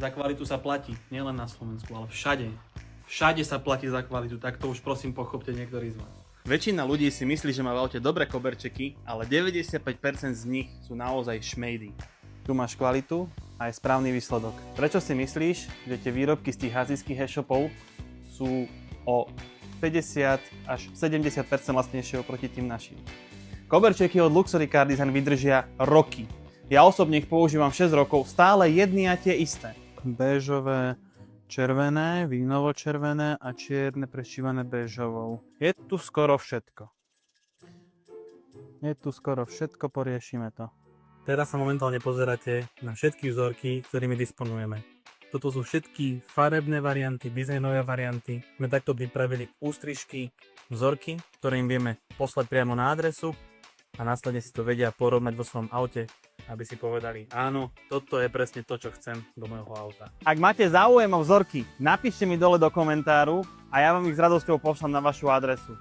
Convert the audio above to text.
Za kvalitu sa platí, nielen na Slovensku, ale všade. Všade sa platí za kvalitu, tak to už prosím pochopte niektorí z vás. Väčšina ľudí si myslí, že má v aute dobré koberčeky, ale 95% z nich sú naozaj šmejdy. Tu máš kvalitu a aj správny výsledok. Prečo si myslíš, že tie výrobky z tých azijských e-shopov sú o 50 až 70% lacnejšie oproti tým našim? Koberčeky od Luxury Car Design vydržia roky. Ja osobne ich používam 6 rokov, stále jedny a tie isté. Béžové, červené, vínovo-červené a čierne prešívané béžovou. Je tu skoro všetko. Poriešime to. Teraz sa momentálne pozeráte na všetky vzorky, ktorými disponujeme. Toto sú všetky farebné varianty, dizajnové varianty. My takto pripravili ústrižky, vzorky, ktoré im vieme poslať priamo na adresu a následne si to vedia porovnať vo svojom aute, aby si povedali, áno, toto je presne to, čo chcem do môjho auta. Ak máte záujem o vzorky, napíšte mi dole do komentáru a ja vám ich s radosťou pošlem na vašu adresu.